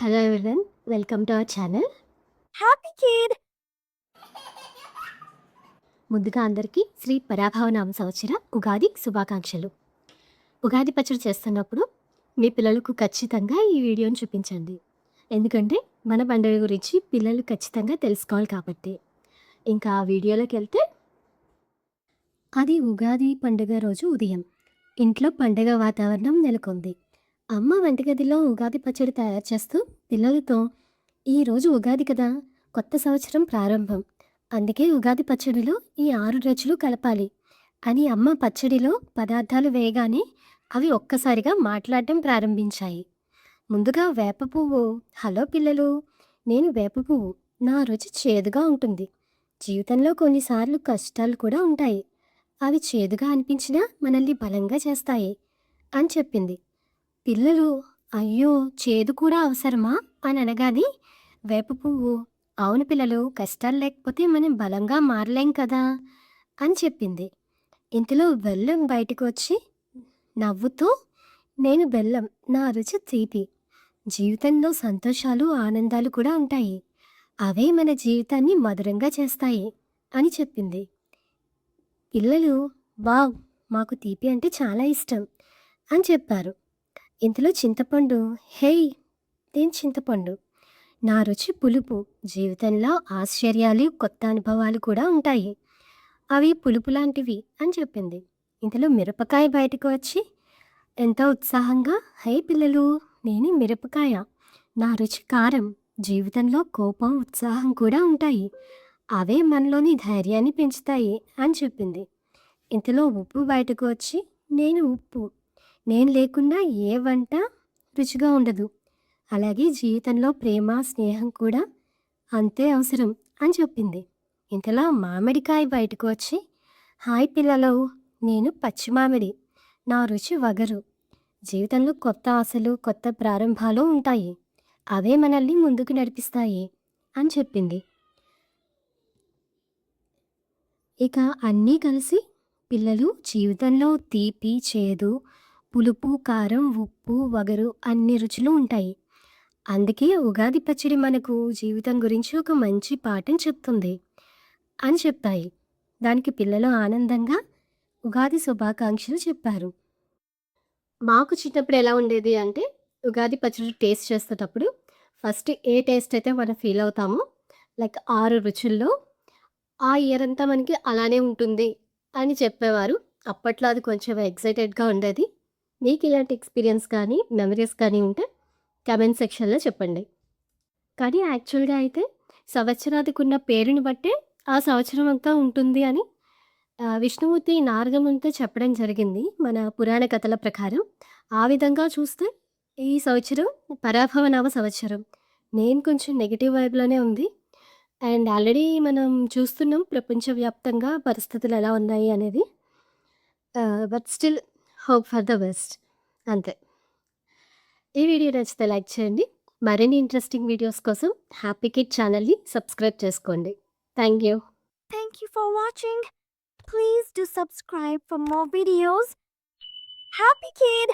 Hello everyone. Welcome to our channel. Happy kid. ముందుగా అందరికీ శ్రీ పరాభవనామ సంవత్సర ఉగాది శుభాకాంక్షలు. ఉగాది పచ్చడి చేస్తున్నప్పుడు మీ పిల్లలకు ఖచ్చితంగా ఈ వీడియోని చూపించండి. ఎందుకంటే మన పండుగ గురించి పిల్లలు ఖచ్చితంగా తెలుసుకోవాలి కాబట్టి. ఇంకా ఆ వీడియోలోకి వెళ్తే, అది ఉగాది పండుగ రోజు ఉదయం. ఇంట్లో పండుగ వాతావరణం నెలకొంది. అమ్మ వంటగదిలో ఉగాది పచ్చడి తయారు చేస్తూ పిల్లలతో, ఈరోజు ఉగాది కదా, కొత్త సంవత్సరం ప్రారంభం, అందుకే ఉగాది పచ్చడిలో ఈ 6 రుచులు కలపాలి అని అమ్మ పచ్చడిలో పదార్థాలు వేయగానే అవి ఒక్కసారిగా మాట్లాడటం ప్రారంభించాయి. ముందుగా వేప పువ్వు. హలో పిల్లలు, నేను వేప పువ్వు. నా రుచి చేదుగా ఉంటుంది. జీవితంలో కొన్నిసార్లు కష్టాలు కూడా ఉంటాయి. అవి చేదుగా అనిపించినా మనల్ని బలంగా చేస్తాయి అని చెప్పింది. పిల్లలు, అయ్యో చేదు కూడా అవసరమా అని అనగానే వేప పువ్వు, అవును పిల్లలు, కష్టాలు లేకపోతే మనం బలంగా మారలేం కదా అని చెప్పింది. ఇంతలో బెల్లం బయటకు వచ్చి నవ్వుతూ, నేను బెల్లం, నా రుచి తీపి. జీవితంలో సంతోషాలు ఆనందాలు కూడా ఉంటాయి. అవే మన జీవితాన్ని మధురంగా చేస్తాయి అని చెప్పింది. పిల్లలు, వావ్, మాకు తీపి అంటే చాలా ఇష్టం అని చెప్పారు. ఇంతలో చింతపండు, హేయ్, నేను చింతపండు. నా రుచి పులుపు. జీవితంలో ఆశ్చర్యాలు కొత్త అనుభవాలు కూడా ఉంటాయి. అవి పులుపు లాంటివి అని చెప్పింది. ఇంతలో మిరపకాయ బయటకు వచ్చి ఎంతో ఉత్సాహంగా, హే పిల్లలు, నేను మిరపకాయ. నా రుచి కారం. జీవితంలో కోపం ఉత్సాహం కూడా ఉంటాయి. అవే మనలోని ధైర్యాన్ని పెంచుతాయి అని చెప్పింది. ఇంతలో ఉప్పు బయటకు వచ్చి, నేను ఉప్పు. నేను లేకుండా ఏ వంట రుచిగా ఉండదు. అలాగే జీవితంలో ప్రేమ స్నేహం కూడా అంతే అవసరం అని చెప్పింది. ఇంతలో మామిడికాయ బయటకు వచ్చి, హాయ్ పిల్లలు, నేను పచ్చి మామిడి. నా రుచి వగరు. జీవితంలో కొత్త ఆశలు కొత్త ప్రారంభాలు ఉంటాయి. అవే మనల్ని ముందుకు నడిపిస్తాయి అని చెప్పింది. ఇక అన్నీ కలిసి పిల్లలు జీవితంలో తీపి చేదు పులుపు కారం ఉప్పు వగరు అన్ని రుచులు ఉంటాయి. అందుకే ఉగాది పచ్చడి మనకు జీవితం గురించి ఒక మంచి పాఠం చెప్తుంది అని చెప్పాయి. దానికి పిల్లలు ఆనందంగా ఉగాది శుభాకాంక్షలు చెప్పారు. మాకు చిన్నప్పుడు ఎలా ఉండేది అంటే, ఉగాది పచ్చడి టేస్ట్ చేసేటప్పుడు ఫస్ట్ ఏ టేస్ట్ అయితే మనం ఫీల్ అవుతామో, లైక్ 6 రుచుల్లో ఆ ఇయర్ అంతా మనకి అలానే ఉంటుంది అని చెప్పేవారు. అప్పట్లో అది కొంచెం ఎక్సైటెడ్‌గా ఉండేది. మీకు ఇలాంటి ఎక్స్‌పీరియన్స్ కానీ, మెమరీస్ కానీ ఉంటే కామెంట్ సెక్షన్‌లో చెప్పండి. కానీ యాక్చువల్‌గా అయితే సంవత్సరాదికున్న పేరుని బట్టే ఆ సంవత్సరం అంతా ఉంటుంది అని విష్ణుమూర్తి నారదమునితో చెప్పడం జరిగింది మన పురాణ కథల ప్రకారం. ఆ విధంగా చూస్తే ఈ సంవత్సరం పరాభవనామ సంవత్సరం. నేను కొంచెం నెగెటివ్ వైబ్‌లోనే ఉంది. అండ్ ఆల్రెడీ మనం చూస్తున్నాం ప్రపంచవ్యాప్తంగా పరిస్థితులు ఎలా ఉన్నాయి అనేది. But still hope for the best అంతే. ఈ వీడియో నచ్చితే లైక్ చేయండి. మరిన్ని ఇంట్రెస్టింగ్ వీడియోస్ కోసం హ్యాపీ కిడ్ ఛానల్‌ని సబ్స్క్రైబ్ చేసుకోండి. Thank you. Thank you for watching. Please do subscribe for more videos. Happy kid.